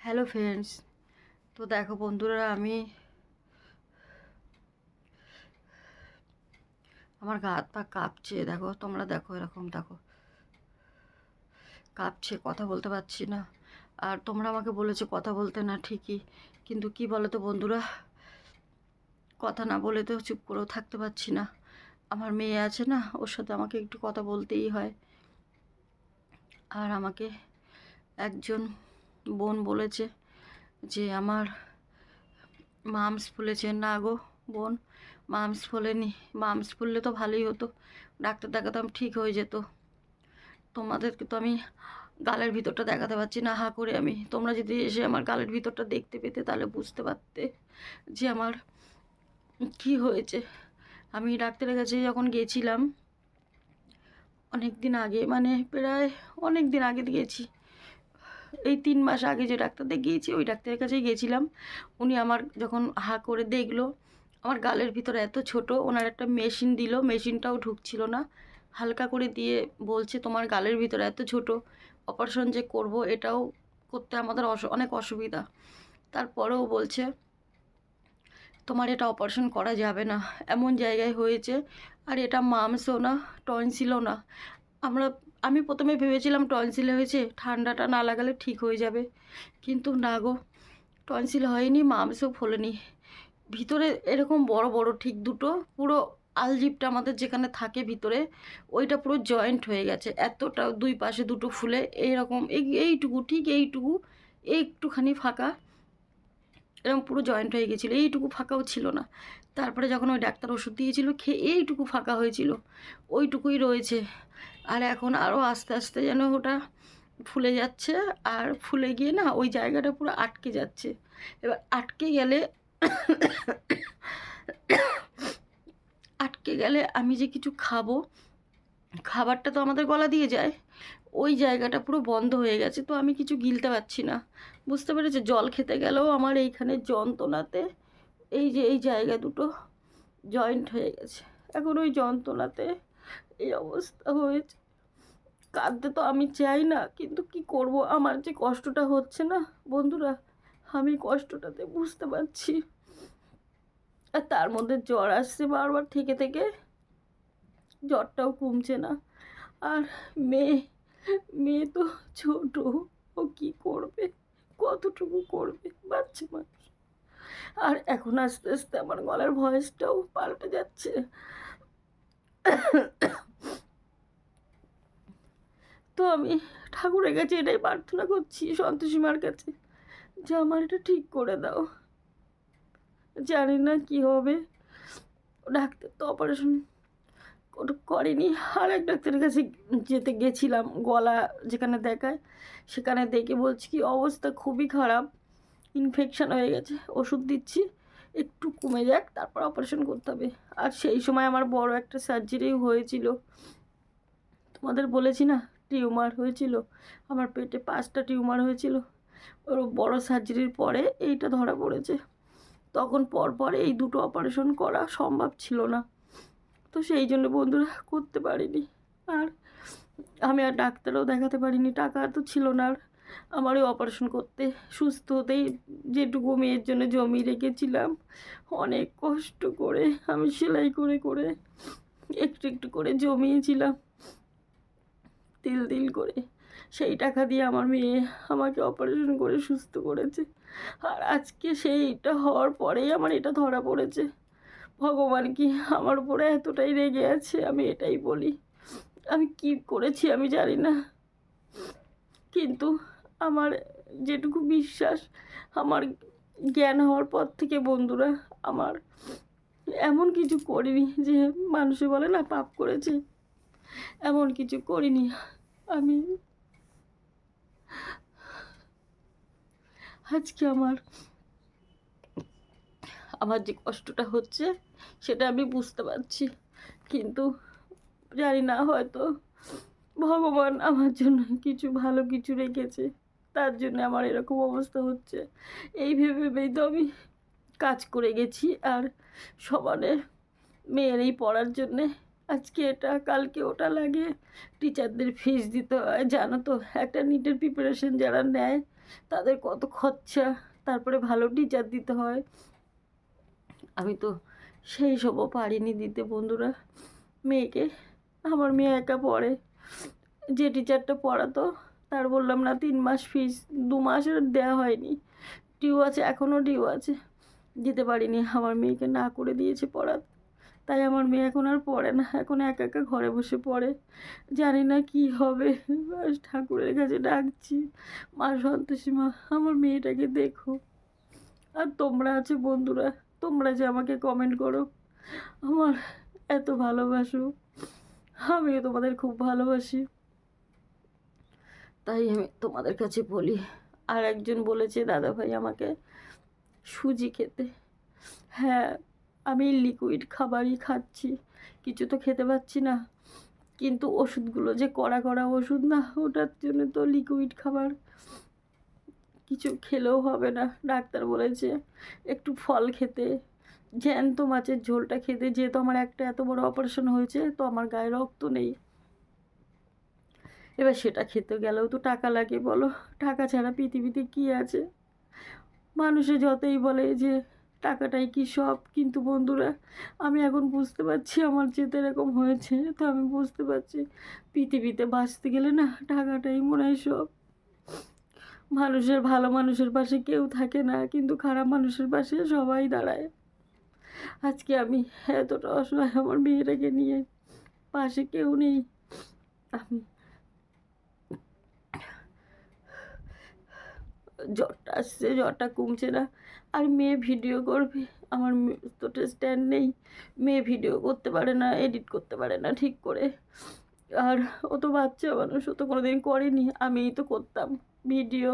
Hello friends. তো দেখো বন্ধুরা, আমার গা হাত পা কাঁপছে। দেখো, তোমরা দেখো, এরকম দেখো কাঁপছে, কথা বলতে পারছি না। আর তোমরা আমাকে বলেছো কথা বলতে, না ঠিকই, কিন্তু কি বলো তো বন্ধুরা, কথা না বলে তো চুপ করেও থাকতে পারছি না। আমার মেয়ে আছে না, ওর সাথে আমাকে একটু কথা বলতেই হয়। আর আমাকে একজন বোন বলেছে যে আমার মামস ফুলেছে। না গো বোন, মামস ফোলেনি। মামস ফুললে তো ভালোই হতো, ডাক্তার দেখাতাম, ঠিক হয়ে যেত। তোমাদেরকে তো আমি গালের ভিতরটা দেখাতে পারছি না, হা করে আমি। তোমরা যদি এসে আমার গালের ভিতরটা দেখতে পেতে তাহলে বুঝতে পারতে যে আমার কি হয়েছে। আমি ডাক্তারের কাছে যখন গেছিলাম অনেক দিন আগে, মানে প্রায় অনেক দিন আগে গিয়েছি, এই 3 মাস আগে যে ডাক্তার দেখিয়েছি ওই ডাক্তারের কাছেই গেছিলাম। উনি আমার যখন হা করে দেখলো, আমার গালের ভিতরে এত ছোট, ওনার একটা মেশিন দিল, মেশিনটাও ঢুকছিল না, হালকা করে দিয়ে বলছে তোমার গালের ভিতরে এত ছোট, অপারেশন যে করব এটাও করতে আমাদের অনেক অসুবিধা। তারপরেও বলছে তোমার এটা অপারেশন করা যাবে না, এমন জায়গায় হয়েছে। আর এটা মামসও না, টনসিলও না। আমরা আমি প্রথমে ভেবেছিলাম টনসিলে হয়েছে, ঠান্ডাটা না লাগালে ঠিক হয়ে যাবে, কিন্তু না গো, টনসিল হয়নি, মামসও ফোলেনি। ভিতরে এরকম বড় বড় ঠিক দুটো, পুরো আলজিপটা আমাদের যেখানে থাকে ভিতরে, ওইটা পুরো জয়েন্ট হয়ে গেছে, এতটা দুই পাশে দুটো ফুলে এইরকম, এইটুকু, ঠিক এইটুকু, একটুখানি ফাঁকা, এরকম পুরো জয়েন্ট হয়ে গেছিলো, এইটুকু ফাঁকাও ছিল না। তারপরে যখন ওই ডাক্তার ওষুধ দিয়েছিল খেয়ে এইটুকু ফাঁকা হয়েছিল, ওইটুকুই রয়েছে। আর এখন আরও আস্তে আস্তে যেন ওটা ফুলে যাচ্ছে, আর ফুলে গিয়ে না ওই জায়গাটা পুরো আটকে যাচ্ছে। এবার আটকে গেলে আমি যে কিছু খাবো, খাবারটা তো আমাদের গলা দিয়ে যায়, ওই জায়গাটা পুরো বন্ধ হয়ে গেছে, তো আমি কিছু গিলতে পারছি না। বুঝতে পেরেছে, জল খেতে গেলেও আমার এইখানে যন্ত্রণাতে এই যে এই জায়গা দুটো জয়েন্ট হয়ে গেছে, এখন ওই যন্ত্রণাতে এই অবস্থা হয়েছে। কাঁদতে তো আমি চাই না, কিন্তু কি করব, আমার যে কষ্টটা হচ্ছে না বন্ধুরা, আমি কষ্টটাতে বুঝতে পারছি। আর তার মধ্যে জ্বর আসছে বারবার থেকে থেকে, জ্বরটাও কমছে না। আর মেয়ে মেয়ে তো ছোট, ও কি করবে, কতটুকু করবে, বাচ্চা মানুষ। আর এখন আস্তে আস্তে আমার গলার ভয়েসটাও পাল্টে যাচ্ছে। তো আমি ঠাকুরের কাছে এটাই প্রার্থনা করছি, সন্তোষী মার কাছে, যে আমার এটা ঠিক করে দাও। জানি না কি হবে, ডাক্তার তো অপারেশন করেনি। আর এক ডাক্তারের কাছে গেছিলাম, গলা যেখানে দেখায় সেখানে দেখে বলছি কি অবস্থা খুবই খারাপ, ইনফেকশান হয়ে গেছে, ওষুধ দিচ্ছি, একটু কমে যাক তারপর অপারেশন করতে হবে। আর সেই সময় আমার বড় একটা সার্জারি হয়েছিল, তোমাদের বলেছি না, টিউমার হয়েছিল আমার পেটে, 5টা টিউমার হয়েছিল। ওর বড় সার্জারির পরে এইটা ধরা পড়েছে। তখন পরপর এই দুটো অপারেশন করা সম্ভব ছিল না, তো সেই জন্য বন্ধুরা করতে পারিনি। আর আমি আর ডাক্তারও দেখাতে পারিনি, টাকা তো ছিল না। আর আমার ওই অপারেশন করতে, সুস্থ হতেই যেটুকু মেয়ের জন্য জমিয়ে রেখেছিলাম, অনেক কষ্ট করে আমি সেলাই করে করে একটু একটু করে জমিয়েছিলাম, তিল তিল করে, সেই টাকা দিয়ে আমার মেয়ে আমাকে অপারেশন করে সুস্থ করেছে। আর আজকে সেইটা হওয়ার পরেই আমার এটা ধরা পড়েছে। ভগবান কি আমার উপরে এতটাই রেগে আছে, আমি এটাই বলি। আমি কি করেছি আমি জানি না, কিন্তু আমার যেটুকু বিশ্বাস, আমার জ্ঞান হওয়ার পর থেকে বন্ধুরা, আমার এমন কিছু করিনি যে মানুষে বলে না পাপ করেছে, এমন কিছু করিনি আমি। আজকে আমার যে কষ্টটা হচ্ছে সেটা আমি বুঝতে পারছি, কিন্তু জানি না, হয়তো ভগবান আমার জন্য কিছু ভালো কিছু রেখেছে, তার জন্য আমার এরকম অবস্থা হচ্ছে। এই ভেবেই তো আমি কাজ করে গেছি, আর সমানে মেয়ের এই পড়ার জন্যে আজকে এটা কালকে ওটা লাগে, টিচারদের ফিস দিতে হয়, জানো তো, একটা নিটের প্রিপারেশন যারা নেয় তাদের কত খরচা, তারপরে ভালো টিচার দিতে হয়। আমি তো সেই সবও পারিনি দিতে বন্ধুরা মেয়েকে। আমার মেয়ে একা পড়ে, যে টিচারটা পড়াতো তার বললাম না 3 মাস ফিস, 2 মাসের দেওয়া হয়নি, ডিউ আছে, এখনও ডিউ আছে, দিতে পারিনি। আমার মেয়েকে না করে দিয়েছে পড়া, তাই আমার মেয়ে এখন আর পড়ে না, এখন একা একা ঘরে বসে পড়ে। জানি না কি হবে, বাস ঠাকুরের কাছে ডাকছি, মা সন্তোষী মা আমার মেয়েটাকে দেখো। আর তোমরা আছে বন্ধুরা, তোমরা যে আমাকে কমেন্ট করো, আমার এত ভালোবাসো, আমিও তোমাদের খুব ভালোবাসি, তাই আমি তোমাদের কাছে বলি। আর একজন বলেছে দাদা ভাই আমাকে সুজি খেতে। হ্যাঁ, আমি লিকুইড খাবারই খাচ্ছি, কিছু তো খেতে পাচ্ছি না, কিন্তু ওষুধগুলো যে কড়া কড়া ওষুধ না, ওটার জন্য তো লিকুইড খাবার কিছু খেলেও হবে না। ডাক্তার বলেছে একটু ফল খেতে, জ্যান্ত মাছের ঝোলটা খেতে, যেহেতু আমার একটা এত বড় অপারেশন হয়েছে, তো আমার গায়ে রক্ত নেই। এবার সেটা খেতে গেলেও তো টাকা লাগে, বলো টাকা ছাড়া পৃথিবীতে কী আছে। মানুষে যতই বলে যে টাকাটাই কি সব, কিন্তু বন্ধুরা আমি এখন বুঝতে পারছি আমার যেতে এরকম হয়েছে, তো আমি বুঝতে পারছি পৃথিবীতে বাঁচতে গেলে না টাকাটাই মনে হয় সব। মানুষের ভালো মানুষের পাশে কেউ থাকে না, কিন্তু খারাপ মানুষের পাশে সবাই দাঁড়ায়। আজকে আমি এতটা অসহায়, আমার মেয়েটাকে নিয়ে পাশে কেউ নেই। আমি জ্বরটা আসছে, জ্বরটা কমছে না। আর মেয়ে ভিডিও করবে, আমার তো স্ট্যান্ড নেই, মেয়ে ভিডিও করতে পারে না, এডিট করতে পারে না ঠিক করে। আর ও তো বাচ্চা মানুষ, ও তো কোনোদিন করেনি, আমিই তো করতাম ভিডিও।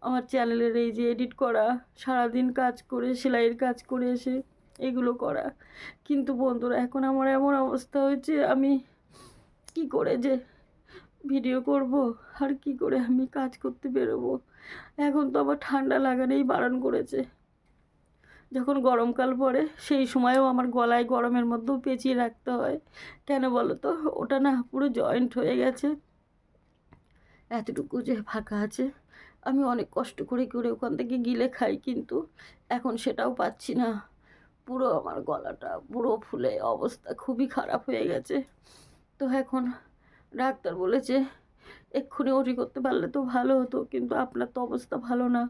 আমার চ্যানেলের এই যে এডিট করা, সারাদিন কাজ করে সেলাইয়ের কাজ করে এসে এগুলো করা। কিন্তু বন্ধুরা এখন আমার এমন অবস্থা হয়েছে, আমি কি করে যে ভিডিও করব, আর কি করে আমি কাজ করতে বেরোবো। এখন তো আবার ঠান্ডা লাগানোই বারণ করেছে। যখন গরমকাল পড়ে সেই সময়ও আমার গলায় গরমের মধ্যেও পেঁচিয়ে রাখতে হয়। কেন বলো তো, ওটা না পুরো জয়েন্ট হয়ে গেছে, এতটুকু যে ফাঁকা আছে। আমি অনেক কষ্ট করে করে ওখান থেকে গিলে খাই, কিন্তু এখন সেটাও পাচ্ছি না। পুরো আমার গলাটা পুরো ফুলে অবস্থা খুবই খারাপ হয়ে গেছে। তো এখন ডাক্তার বলেছে এক্ষুনি ওটি করতে পারলে তো ভালো হতো, কিন্তু আপনার তো অবস্থা ভালো না,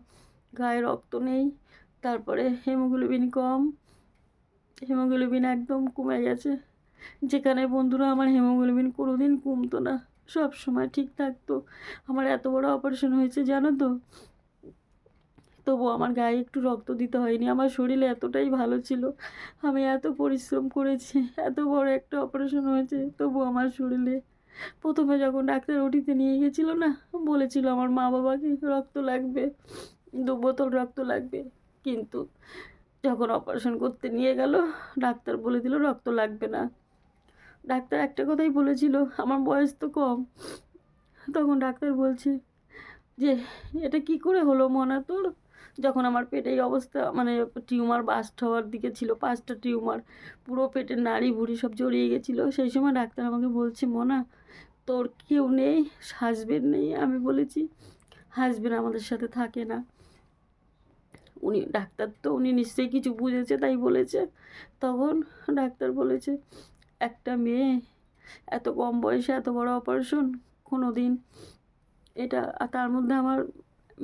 গায়ে রক্ত নেই, তারপরে হিমোগ্লোবিন কম, হিমোগ্লোবিন একদম কমে গেছে। যেখানে বন্ধুরা আমার হিমোগ্লোবিন কোনোদিন কমতো না, সব সময় ঠিক থাকতো। আমার এত বড় অপারেশন হয়েছে জানো তো, তবু আমার গায়ে একটু রক্ত দিতে হয়নি। আমার শরীরে এতটাই ভালো ছিল, আমি এত পরিশ্রম করেছি, এত বড় একটা অপারেশন হয়েছে, তবু আমার শরীরে প্রথমে যখন ডাক্তার ওটিতে নিয়ে গেছিলো না, বলেছিল আমার মা বাবাকে রক্ত লাগবে, 2 বোতল রক্ত লাগবে। কিন্তু যখন অপারেশন করতে নিয়ে গেল, ডাক্তার বলে দিল রক্ত লাগবে না। ডাক্তার একটা কথাই বলেছিল, আমার বয়স তো কম। তখন ডাক্তার বলছে যে এটা কি করে হলো মনা তোর, যখন আমার পেটে এই অবস্থা, মানে টিউমার বাস্ট হওয়ার দিকে ছিল, 5টা টিউমার, পুরো পেটের নাড়ি ভুড়ি সব জড়িয়ে গেছিলো। সেই সময় ডাক্তার আমাকে বলছে মনা তোর কেউ নেই, হাজবেন্ড নেই। আমি বলেছি হাজবেন্ড আমাদের সাথে থাকে না। উনি ডাক্তার তো, উনি নিশ্চয়ই কিছু বুঝেছে তাই বলেছে। তখন ডাক্তার বলেছে একটা মেয়ে এত কম বয়সে এত বড় অপারেশন কোনো দিন, এটা তার মধ্যে আমার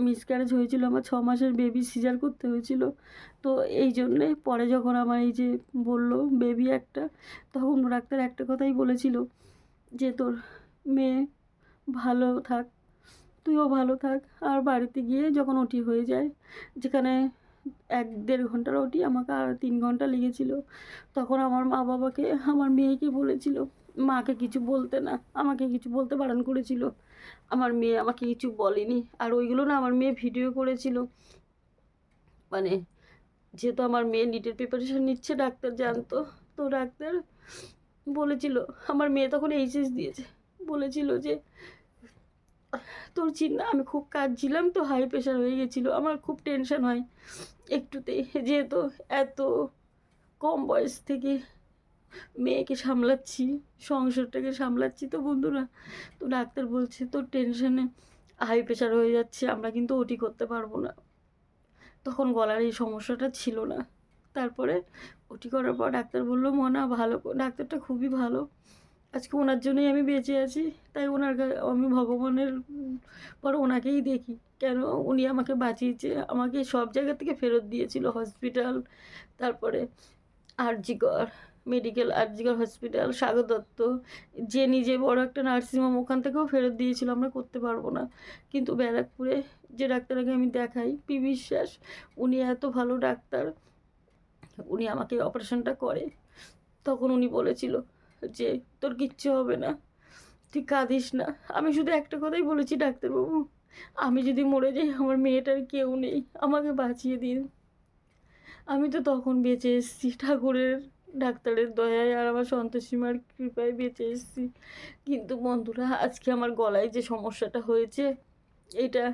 মিসক্যারেজ হয়েছিল, আমার 6 মাসের বেবি সিজার করতে হয়েছিল। তো এই জন্যে পরে যখন আমার এই যে বললো বেবি একটা, তখন ডাক্তার একটা কথাই বলেছিল যে তোর মেয়ে ভালো থাক, তুইও ভালো থাক। আর বাড়িতে গিয়ে যখন ওটি হয়ে যায়, যেখানে 1-1.5 ঘন্টার ওটি, আমাকে আর 3 ঘন্টা লেগেছিল, তখন আমার মা বাবাকে, আমার মেয়েকে বলেছিল মাকে কিছু বলতে না, আমাকে কিছু বলতে বারণ করেছিল। আমার মেয়ে আমাকে কিছু বলেনি। আর ওইগুলো না আমার মেয়ে ভিডিও করেছিল, মানে যেহেতু আমার মেয়ে নিটের প্রিপারেশন নিচ্ছে ডাক্তার জানতো, তো ডাক্তার বলেছিল, আমার মেয়ে তখন এইচএস দিয়েছে, বলেছিল যে তোর চিন্তা, আমি খুব কাঁদছিলাম তো, হাই প্রেশার হয়ে গেছিলো, আমার খুব টেনশন হয় একটুতেই, যেহেতু এত কম বয়স থেকে মেয়েকে সামলাচ্ছি, সংসারটাকে সামলাচ্ছি। তো বন্ধুরা, তো ডাক্তার বলছে তোর টেনশনে হাই প্রেশার হয়ে যাচ্ছে, আমরা কিন্তু ওটি করতে পারবো না। তখন গলার এই সমস্যাটা ছিল না। তারপরে ওটি করার পর ডাক্তার বলল, "মনা ভালো ডাক্তারটা খুবই ভালো। আজকে ওনার জন্যই আমি বেঁচে আছি। তাই ওনার আমি ভগবানের পর ওনাকেই দেখি। কেন উনি আমাকে বাঁচিয়েছে, আমাকে সব জায়গা থেকে ফেরত দিয়েছিল। হসপিটাল, তারপরে আরজিকর আরজিকর হসপিটাল, সাগর দত্ত, যে নিজে বড় একটা নার্সিং হোম, ওখান থেকেও ফেরত দিয়েছিল আমরা করতে পারবো না। কিন্তু ব্যারাকপুরে যে ডাক্তারকে আমি দেখাই, পি বিশ্বাস, উনি এত ভালো ডাক্তার, উনি আমাকে অপারেশনটা করে। তখন উনি বলেছিল যে, "তোর কিচ্ছু হবে না, তুই কাঁদিস না।" আমি শুধু একটা কথাই বলেছি, "ডাক্তারবাবু, আমি যদি মরে যাই, আমার মেয়েটার কেউ নেই, আমাকে বাঁচিয়ে দিন।" আমি তো তখন বেঁচে এসেছি ঠাকুরের, ডাক্তারের দয়ায় আর আমার সন্তোষী মার কৃপায় বেঁচে এসেছি। কিন্তু বন্ধুরা, আজকে আমার গলায় যে সমস্যাটা হয়েছে, এটা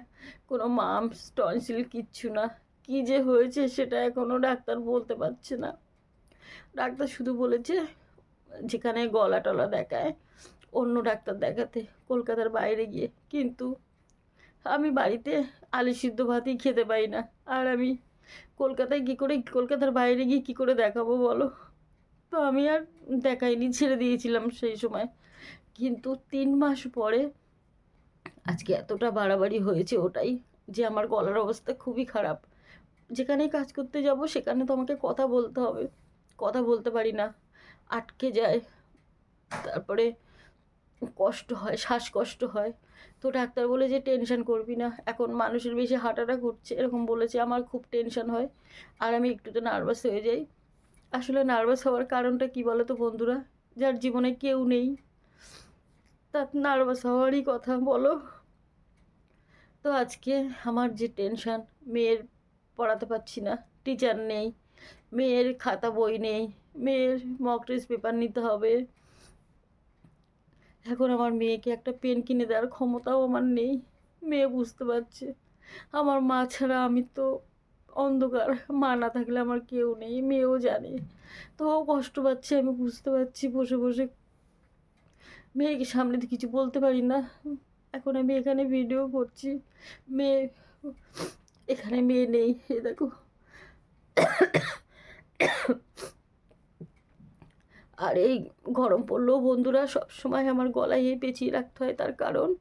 কোনো মাম্পস, টনসিল কিচ্ছু না। কী যে হয়েছে সেটা এখনও ডাক্তার বলতে পারছে না। ডাক্তার শুধু বলেছে যেখানে গলা টলা দেখায় অন্য ডাক্তার দেখাতে, কলকাতার বাইরে গিয়ে। কিন্তু আমি বাড়িতে আলু সিদ্ধ ভাতই খেতে পাই না, আর আমি কলকাতায় কী করে, কলকাতার বাইরে গিয়ে কী করে দেখাবো বলো? তো আমি আর দেখাইনি, ছেড়ে দিয়েছিলাম সেই সময়। কিন্তু ৩ মাস পরে আজকে এতটা বাড়াবাড়ি হয়েছে ওটাই, যে আমার গলার অবস্থা খুবই খারাপ। যেখানেই কাজ করতে যাব সেখানে তো আমাকে কথা বলতে হবে। কথা বলতে পারি না, আটকে যায়। তারপরে কষ্ট হয়, শ্বাসকষ্ট হয়। তো ডাক্তার বলে যে, "টেনশন করবি না, এখন মানুষের বেশি হার্ট অ্যাটাক হচ্ছে", এরকম বলেছে। আমার খুব টেনশন হয় আর আমি একটুতে নার্ভাস হয়ে যাই। আসলে নার্ভাস হওয়ার কারণটা কী বলো তো বন্ধুরা? যার জীবনে কেউ নেই, তার নার্ভাস হওয়ারই কথা বলো। তো আজকে আমার যে টেনশন, মেয়ের পড়াতে পারছি না, টিচার নেই, মেয়ের খাতা বই নেই, মেয়ের মক টেস্ট পেপার নিতে হবে। এখন আমার মেয়েকে একটা পেন কিনে দেওয়ার ক্ষমতাও আমার নেই। মেয়ে বুঝতে পারছে আমার মা ছাড়া আমি তো অন্ধকার, মা না থাকলে আমার কেউ নেই, মেয়েও জানে। তো ও কষ্ট পাচ্ছে, আমি বুঝতে পারছি। বসে বসে মেয়েকে সামনে দিয়ে কিছু বলতে পারি না। এখন আমি এখানে ভিডিও করছি, মেয়ে, এখানে মেয়ে নেই, এ দেখো। আর এই গরম পড়লেও বন্ধুরা সবসময় আমার গলায় এই পেঁচিয়ে রাখতে হয়, তার কারণ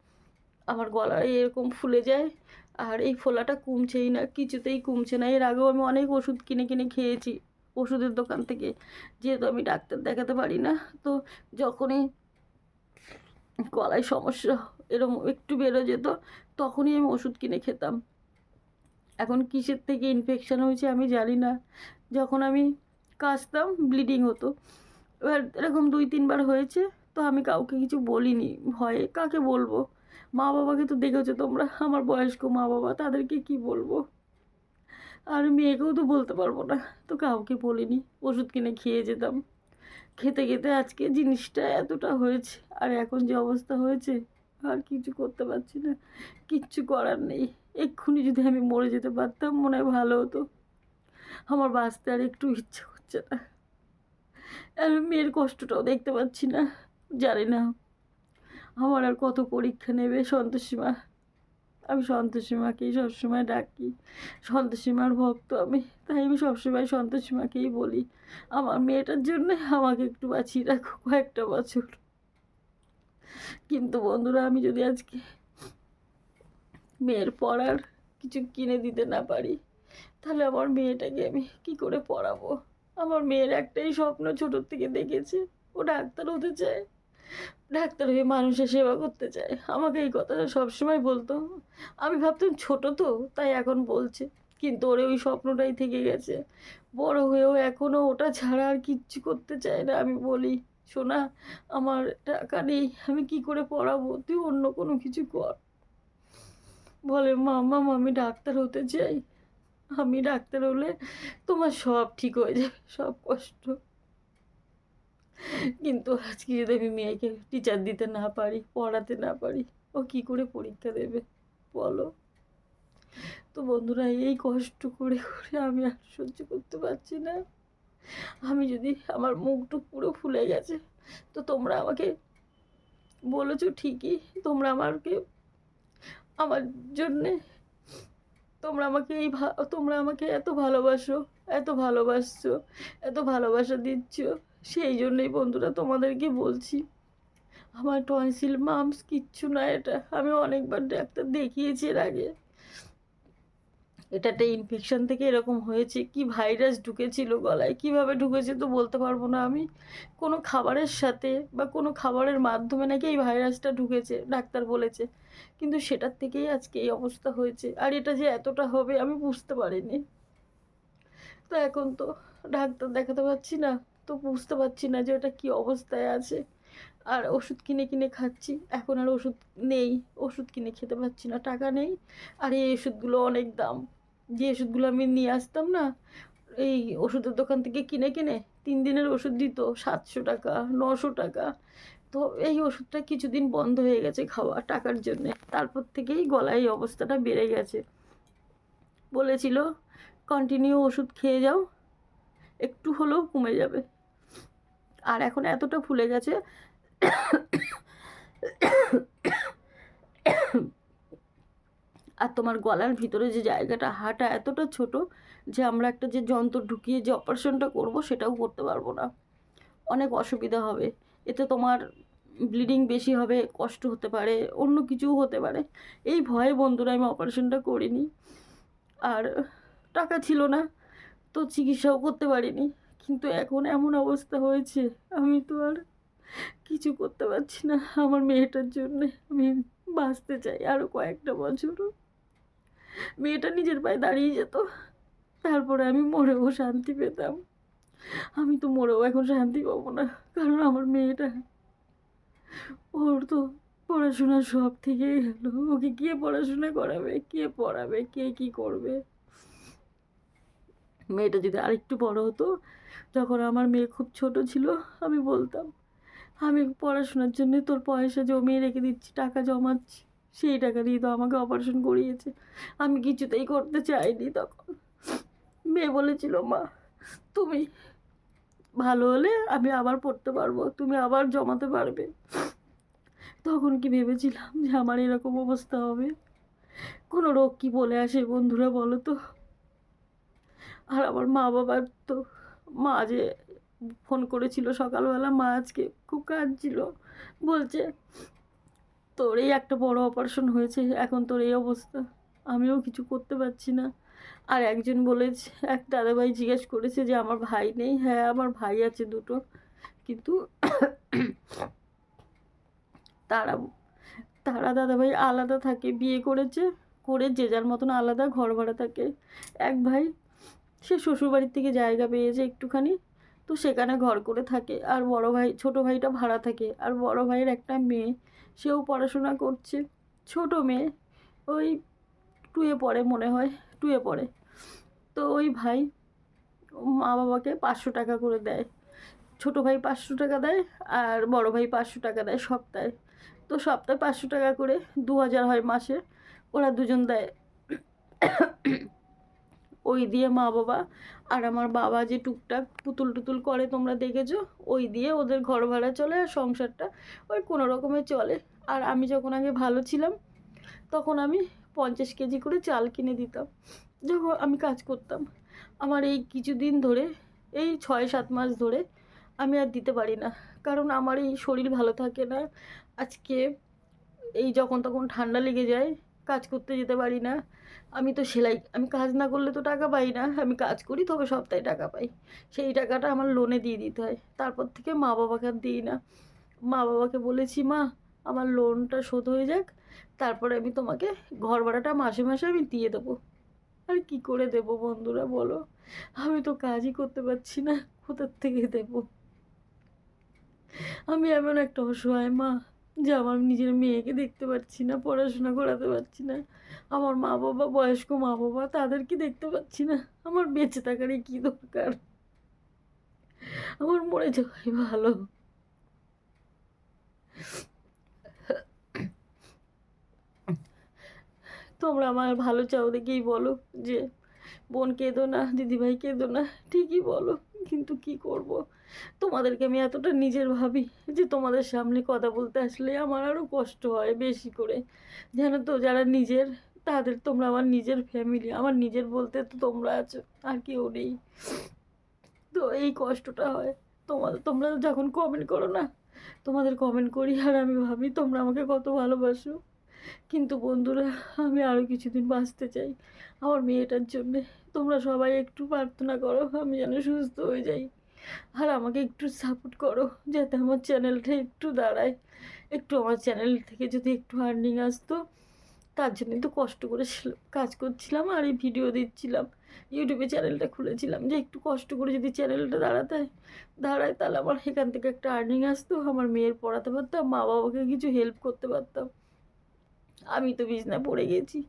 আমার গলায় এরকম ফুলে যায়। আর এই ফোলাটা কমছেই না, কিছুতেই কমছে না। এর আগেও আমি অনেক ওষুধ কিনে কিনে খেয়েছি ওষুধের দোকান থেকে, যেহেতু আমি ডাক্তার দেখাতে পারি না। তো যখনই গলায় সমস্যা এরকম একটু বেড়ে যেত, তখনই আমি ওষুধ কিনে খেতাম। এখন কিসের থেকে ইনফেকশান হয়েছে আমি জানি না। যখন আমি কাশতাম ব্লিডিং হতো। এবার এরকম ২-৩ বার হয়েছে, তো আমি কাউকে কিছু বলিনি ভয়ে। কাকে বলবো? মা বাবাকে তো দেখেছো তোমরা, আমার বয়স্ক মা বাবা, তাদেরকে কি বলবো? আর মেয়েকেও তো বলতে পারবো না। তো কাউকে বলিনি, ওষুধ কিনে খেয়ে যেতাম। খেতে খেতে আজকে জিনিসটা এতটা হয়েছে, আর এখন যে অবস্থা হয়েছে, আর কিছু করতে পারছি না, কিচ্ছু করার নেই। এক্ষুনি যদি আমি মরে যেতে পারতাম মনে হয় ভালো হতো। আমার বাঁচতে আর একটু ইচ্ছে করছে না। আমি মেয়ের কষ্টটাও দেখতে পাচ্ছি না। জানি না আমার আর কত পরীক্ষা নেবে সন্তোষী মা। আমি সন্তোষী মাকেই সবসময় ডাকি, সন্তোষী মার ভক্ত আমি। তাই আমি সবসময় সন্তোষী মাকেই বলি, আমার মেয়েটার জন্যে আমাকে একটু বাঁচিয়ে রাখো কয়েকটা বছর। কিন্তু বন্ধুরা, আমি যদি আজকে মেয়ের পড়ার কিছু কিনে দিতে না পারি, তাহলে আমার মেয়েটাকে আমি কী করে পড়াবো? আমার মেয়ের একটাই স্বপ্ন, ছোটোর থেকে দেখেছে, ও ডাক্তার হতে চায়। ডাক্তার হয়ে মানুষের সেবা করতে চায়। আমাকে এই কথাটা সবসময় বলতো। আমি ভাবতাম ছোট তো, তাই এখন বলছে। কিন্তু ওর ওই স্বপ্নটাই থেকে গেছে। বড় হয়েও এখনও ওটা ছাড়া আর কিচ্ছু করতে চায় না। আমি বলি, "সোনা, আমার টাকা নেই, আমি কি করে পড়াবো? তুই অন্য কোনো কিছু কর।" বলে, "মাম্মা, আমি ডাক্তার হতে চাই। আমি ডাক্তার হলে তোমার সব ঠিক হয়ে যাবে, সব কষ্ট।" কিন্তু আজকে যদি আমি মেয়েকে টিচার দিতে না পারি, পড়াতে না পারি, ও কী করে পরীক্ষা দেবে বলো? তো বন্ধুরা, এই কষ্ট করে করে আমি আর সহ্য করতে পারছি না। আমি যদি, আমার মুখটুক পুরো ফুলে গেছে। তো তোমরা আমাকে বলেছো ঠিকই, তোমরা আমাকে আমার জন্যে তোমরা আমাকে এত ভালোবাসো, এত ভালোবাসছো, এত ভালোবাসা দিচ্ছ। সেই জন্যই বন্ধুরা তোমাদেরকে বলছি, আমার টনসিল, মাম্পস কিচ্ছু না এটা। আমি অনেকবার ডাক্তার দেখিয়েছি এর আগে। এটা একটা ইনফেকশন থেকে এরকম হয়েছে। কি ভাইরাস ঢুকেছিল গলায়, কিভাবে ঢুকেছে তো বলতে পারবো না আমি। কোনো খাবারের সাথে বা কোনো খাবারের মাধ্যমে নাকি এই ভাইরাসটা ঢুকেছে, ডাক্তার বলেছে। কিন্তু সেটার থেকেই আজকে এই অবস্থা হয়েছে। আর এটা যে এতটা হবে আমি বুঝতে পারিনি। তো এখন তো ডাক্তার দেখাতে পারছি না, তো বুঝতে পারছি না যে ওটা কী অবস্থায় আছে। আর ওষুধ কিনে কিনে খাচ্ছি। এখন আর ওষুধ নেই, ওষুধ কিনে খেতে পারছি না, টাকা নেই। আর এই ওষুধগুলো অনেক দাম। যে ওষুধগুলো আমি নিয়ে আসতাম না এই ওষুধের দোকান থেকে কিনে কিনে, 3 দিনের ওষুধ দিত 700 টাকা, 900 টাকা। তো এই ওষুধটা কিছুদিন বন্ধ হয়ে গেছে খাওয়া টাকার জন্যে। তারপর থেকেই গলায় এই অবস্থাটা বেড়ে গেছে। বলেছিল কন্টিনিউ ওষুধ খেয়ে যাও, একটু হলেও কমে যাবে। আর এখন এতটা ফুলে গেছে। আর তোমার গলার ভিতরে যে জায়গাটা, হাঁটা এতটা ছোট যে আমরা একটা যে যন্ত্র ঢুকিয়ে যে অপারেশনটা করব সেটাও করতে পারবো না। অনেক অসুবিধা হবে। এতে তোমার ব্লিডিং বেশি হবে, কষ্ট হতে পারে, অন্য কিছুও হতে পারে। এই ভয়ে বন্ধুরা আমি অপারেশনটা করিনি। আর টাকা ছিল না, তো চিকিৎসাও করতে পারিনি। কিন্তু এখন এমন অবস্থা হয়েছে, আমি তো আর কিছু করতে পারছি না। আমার মেয়েটার জন্যে আমি বাঁচতে চাই আরও কয়েকটা বছরও। মেয়েটা নিজের পায়ে দাঁড়িয়ে যেত, তারপরে আমি মরেও শান্তি পেতাম। আমি তো মরেও এখন শান্তি পাবো না, কারণ আমার মেয়েটা, ওর তো পড়াশোনা সব থেকেই গেল। ওকে কে পড়াশোনা করাবে, কে পড়াবে, কে কী করবে? মেয়েটা যদি আরেকটু বড় হতো, যখন আমার মেয়ে খুব ছোট ছিল, আমি বলতাম আমি পড়াশোনার জন্য তোর পয়সা জমিয়ে রেখে দিচ্ছি, টাকা জমাচ্ছি, সেই টাকা দিয়ে তো আমাকে অপারেশন করিয়েছে। আমি কিছুতেই করতে চাইনি তখন। মেয়ে বলেছিল মা তুমি ভালো হলে আমি আবার পড়তে পারবো, তুমি আবার জমাতে পারবে। তখন কি ভেবেছিলাম যে আমার এরকম অবস্থা হবে? কোনো রোগ কি বলে আসে বন্ধুরা বলো তো? আর আমার মা বাবার তো, মা যে ফোন করেছিল সকালবেলা, মা আজকে খুব কাঁদছিল। বলছে তোর এই একটা বড় অপারেশন হয়েছে, এখন তোর এই অবস্থা, আমিও কিছু করতে পারছি না। আর একজন বলেছে, এক দাদাভাই জিজ্ঞেস করেছে যে আমার ভাই নেই। হ্যাঁ আমার ভাই আছে দুটো, কিন্তু তারা তারা দাদাভাই আলাদা থাকে, বিয়ে করেছে, করে যে যার মতন আলাদা ঘর ভাড়া থাকে। এক ভাই সে শ্বশুরবাড়ির থেকে জায়গা পেয়েছে একটুখানি, তো সেখানে ঘর করে থাকে। আর বড় ভাই, ছোট ভাইটা ভাড়া থাকে। আর বড় ভাইয়ের একটা মেয়ে, সেও পড়াশোনা করছে, ছোট মেয়ে, ওই 2-এ পড়ে মনে হয়, 2-এ পড়ে। তো ওই ভাই মা বাবাকে 500 টাকা করে দেয়। ছোট ভাই 500 টাকা দেয়, আর বড় ভাই 500 টাকা দেয় সপ্তাহে। তো সপ্তাহে 500 টাকা করে 2000 হয় মাসে, ওরা দুজন দেয়। ওই দিয়ে মা বাবা আর আমার বাবা যে টুকটাক পুতুল টুতুল করে তোমরা দেখেছো, ওই দিয়ে ওদের ঘর ভাড়া চলে, আর সংসারটা ওই কোনো রকমে চলে। আর আমি যখন আগে ভালো ছিলাম, তখন আমি 50 কেজি করে চাল কিনে দিতাম যখন আমি কাজ করতাম। আমার এই কিছুদিন ধরে, এই 6-7 মাস ধরে আমি আর দিতে পারি না, কারণ আমার এই শরীর ভালো থাকে না। আজকে এই যখন তখন ঠান্ডা লেগে যায়, কাজ করতে যেতে পারি না। আমি তো সেলাই, আমি কাজ না করলে তো টাকা পাই না। আমি কাজ করি তবে সপ্তাহে টাকা পাই। সেই টাকাটা আমার লোনে দিয়ে দিতে হয়। তারপর থেকে মা বাবাকে আর দিই না। মা বাবাকে বলেছি মা আমার লোনটা শোধ হয়ে যাক, তারপরে আমি তোমাকে ঘর ভাড়াটা মাসে মাসে আমি দিয়ে দেবো। আর কি করে দেবো বন্ধুরা বলো? আমি তো কাজই করতে পারছি না, কোথার থেকে দেবো? আমি এমন একটা অসহায় মা যে আমার নিজের মেয়েকে দেখতে পাচ্ছি না, পড়াশোনা করাতে পারছি না। আমার মা বাবা, বয়স্ক মা বাবা, তাদেরকে দেখতে পাচ্ছি না। আমার বেঁচে থাকারই কি দরকার? আমার মরে যাওয়াই ভালো। তোমরা আমার ভালো চাও দেখেই বলো যে বোন কেঁদো না, দিদিভাই কেঁদো না, ঠিকই বলো, কিন্তু কি করব। তোমাদেরকে আমি এতটা নিজের ভাবি যে তোমাদের সামনে কথা বলতে আসলে আমার আরও কষ্ট হয় বেশি করে। জানো তো, যারা নিজের, তাদের, তোমরা আমার নিজের ফ্যামিলি, আমার নিজের বলতে তো তোমরা আছো, আর কেউ নেই। তো এই কষ্টটা হয়। তোমরা যখন কমেন্ট করো না, তোমাদের কমেন্ট করি আর আমি ভাবি তোমরা আমাকে কত ভালোবাসো। কিন্তু বন্ধুরা, আমি আরও কিছুদিন বাঁচতে চাই আমার মেয়েটার জন্যে। তোমরা সবাই একটু প্রার্থনা করো আমি যেন সুস্থ হয়ে যাই, আর আমাকে একটু সাপোর্ট করো যাতে আমার চ্যানেলটা একটু দাঁড়ায়। একটু আমার চ্যানেল থেকে যদি একটু আর্নিং আসতো, তার জন্যই তো কষ্ট করে কাজ করছিলাম আর এই ভিডিও দিচ্ছিলাম, ইউটিউবে চ্যানেলটা খুলেছিলাম, যে একটু কষ্ট করে যদি চ্যানেলটা দাঁড়ায় তাহলে আমার এখান থেকে একটা আর্নিং আসতো, আমার মেয়ের পড়াতে পারতাম, মা বাবাকে কিছু হেল্প করতে পারতাম। আমি তো বিছনায় পড়ে গেছি।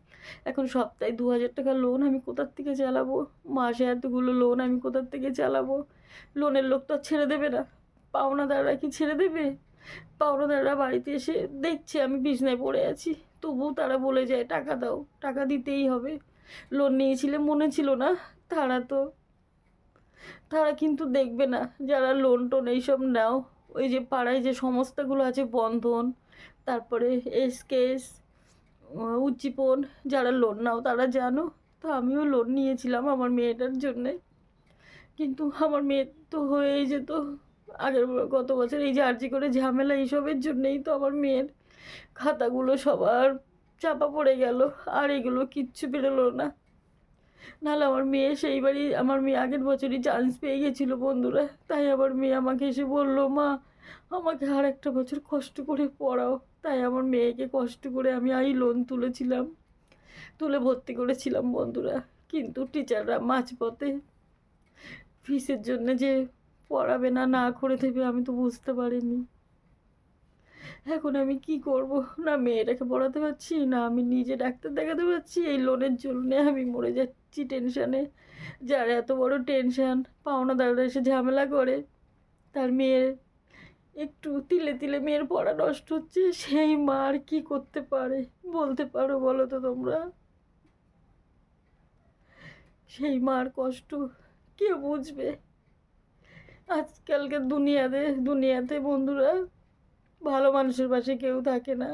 এখন সপ্তাহে ২,০০০ টাকা লোন আমি কোথার থেকে চালাবো? মাসে এতগুলো লোন আমি কোথার থেকে চালাবো? লোনের লোক তো আর ছেড়ে দেবে না। পাওনাদাররা কি ছেড়ে দেবে? পাওনাদাররা বাড়িতে এসে দেখছে আমি বিছনায় পড়ে আছি, তবুও তারা বলে যায় টাকা দাও, টাকা দিতেই হবে। লোন নিয়েছিলে মনে ছিল না? তারা তো তারা কিন্তু দেখবে না। যারা লোন টোন এইসব নাও, ওই যে পাড়ায় যে সংস্থাগুলো আছে, বন্ধন, তারপরে এসকেএস, উজ্জীবন, যারা লোন নাও তারা জানো। তো আমিও লোন নিয়েছিলাম আমার মেয়েটার জন্যে, কিন্তু আমার মেয়ের তো হয়েই যেত। গত বছর এই যে আর্জি করে ঝামেলা, এইসবের জন্যেই তো আমার মেয়ের খাতাগুলো সবার চাপা পড়ে গেল, আর এগুলো কিচ্ছু বেরোলো না। নাহলে আমার মেয়ে আগের বছরই চান্স পেয়ে গেছিলো বন্ধুরা। তাই আমার মেয়ে আমাকে এসে বললো, মা আমাকে আর একটা বছর কষ্ট করে পড়াও। তাই আমার মেয়েকে কষ্ট করে আমি লোন তুলে ভর্তি করেছিলাম বন্ধুরা। কিন্তু টিচাররা মাঝপথে ফিসের জন্য যে পড়াবে না, না করে দেবে, আমি তো বুঝতে পারিনি। এখন আমি কি করব? না মেয়েটাকে পড়াতে পারছি, না আমি নিজে ডাক্তার দেখাতে পারছি। এই লোনের জন্য আমি মরে যাচ্ছি টেনশানে। যার এত বড় টেনশান, পাওনাদাররা এসে ঝামেলা করে, তার মেয়ের একটু তিলে তিলে মেয়ের পড়া নষ্ট হচ্ছে, সেই মা আর কি করতে পারে বলতে পারো বলো তো তোমরা? সেই মার কষ্ট কে বুঝবে? আজকালকার দুনিয়াতে বন্ধুরা, ভালো মানুষের পাশে কেউ থাকে না।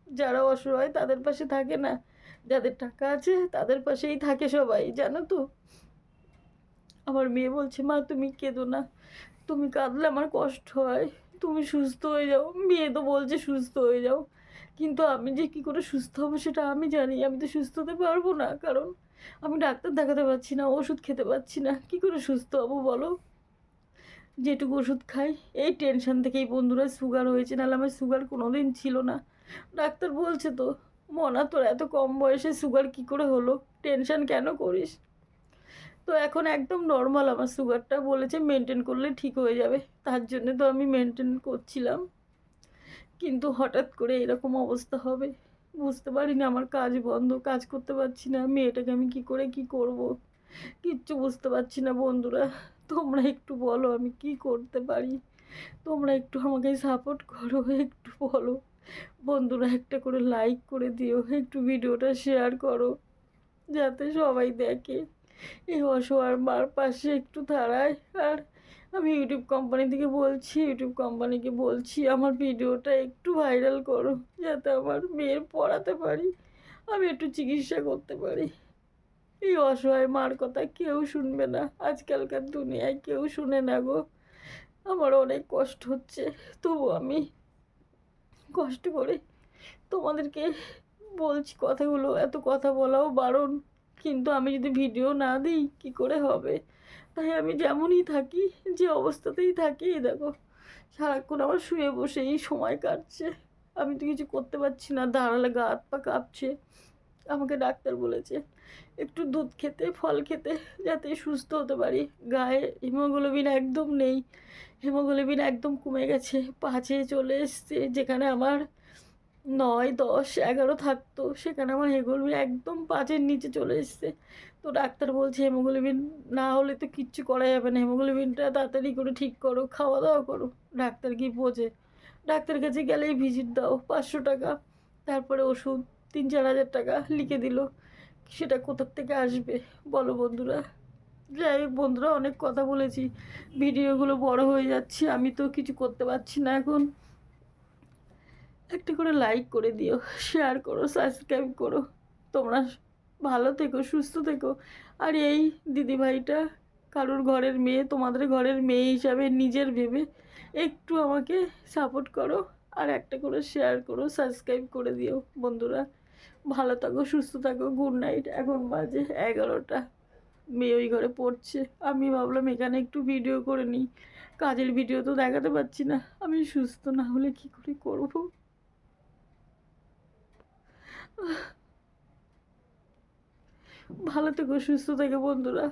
যারা অসহায় তাদের পাশে থাকে না, যাদের টাকা আছে তাদের পাশেই থাকে সবাই, জানো তো। আমার মেয়ে বলছে, মা তুমি কেঁদো না, তুমি কাঁদলে আমার কষ্ট হয়, তুমি সুস্থ হয়ে যাও। মেয়ে তো বলছে সুস্থ হয়ে যাও, কিন্তু আমি যে কী করে সুস্থ হবো সেটা আমি জানি। আমি তো সুস্থ হতে পারবো না, কারণ আমি ডাক্তার দেখাতে পারছি না, ওষুধ খেতে পারছি না। কী করে সুস্থ হবো বলো? যেটুকু ওষুধ খাই, এই টেনশন থেকেই বন্ধুরা সুগার হয়েছে, নাহলে আমার সুগার কোনো দিন ছিল না। ডাক্তার বলছে তো, মনা তোর এত কম বয়সে সুগার কী করে হলো, টেনশন কেন করিস? তো এখন একদম নর্মাল আমার সুগারটা, বলেছে মেনটেন করলে ঠিক হয়ে যাবে। তার জন্য তো আমি মেনটেন করছিলাম, কিন্তু হঠাৎ করে এরকম অবস্থা হবে বুঝতে পারিনি। আমার কাজ বন্ধ, কাজ করতে পারছি না, মেয়েটাকে আমি কি করে কি করব কিচ্ছু বুঝতে পারছি না বন্ধুরা। তোমরা একটু বলো আমি কি করতে পারি? তোমরা একটু আমাকে সাপোর্ট করো, একটু বলো। বন্ধুরা একটা করে লাইক করে দিও, একটু ভিডিওটা শেয়ার করো যাতে সবাই দেখে, এই অসহায় মার পাশে একটু দাঁড়ায়। আর আমি ইউটিউব কোম্পানিকে বলছি আমার ভিডিওটা একটু ভাইরাল করো, যাতে আমার মেয়ের পড়াতে পারি, আমি একটু চিকিৎসা করতে পারি। এই অসহায় মার কথা কেউ শুনবে না, আজকালকার দুনিয়ায় কেউ শুনে না গো। আমার অনেক কষ্ট হচ্ছে, তবু আমি কষ্ট করে তোমাদেরকে বলছি কথাগুলো। এত কথা বলাও বারণ, কিন্তু আমি যদি ভিডিও না দিই কী করে হবে? তাই আমি যেমনই থাকি, যে অবস্থাতেই থাকি, এই দেখো সারাক্ষণ আমার শুয়ে বসেই সময় কাটছে। আমি তো কিছু করতে পারছি না, দাঁড়ালে গা হাত পা কাঁপছে। আমাকে ডাক্তার বলেছে একটু দুধ খেতে, ফল খেতে, যাতে সুস্থ হতে পারি। গায়ে হিমোগ্লোবিন একদম নেই, হিমোগ্লোবিন একদম কমে গেছে, 5-এ চলে এসছে। যেখানে আমার 9, 10, 11 থাকতো, সেখানে আমার হিমোগ্লোবিন একদম 5-এর নিচে চলে এসছে। তো ডাক্তার বলছে হিমোগ্লোবিন না হলে তো কিচ্ছু করা যাবে না, হিমোগ্লোবিনটা তাড়াতাড়ি করে ঠিক করো, খাওয়া দাওয়া করো। ডাক্তার কি বোঝে? ডাক্তার কাছে গেলেই ভিজিট দাও 500 টাকা, তারপরে ওষুধ 3-4 হাজার টাকা লিখে দিল। সেটা কোথার থেকে আসবে বলো বন্ধুরা? যাই হোক বন্ধুরা, অনেক কথা বলেছি, ভিডিওগুলো বড় হয়ে যাচ্ছে, আমি তো কিছু করতে পারছি না এখন। একটা করে লাইক করে দিও, শেয়ার করো, সাবস্ক্রাইব করো। তোমরা ভালো থেকো, সুস্থ থেকো। আর এই দিদিভাইটা কারোর ঘরের মেয়ে, তোমাদের ঘরের মেয়ে হিসাবে নিজের ভেবে একটু আমাকে সাপোর্ট করো। আর একটা করে শেয়ার করো, সাবস্ক্রাইব করে দিও বন্ধুরা। ভালো থাকো, সুস্থ থাকো। Good night. এখন বাজে 11টা। মেয়ে ওই ঘরে পড়ছে। আমি ভাবলাম এখানে একটু ভিডিও করে নিই। কাজের ভিডিও তো দেখাতে পারছি না, আমি সুস্থ না হলে কি করে করবো। ভালো থেকো, সুস্থ থেকো বন্ধুরা।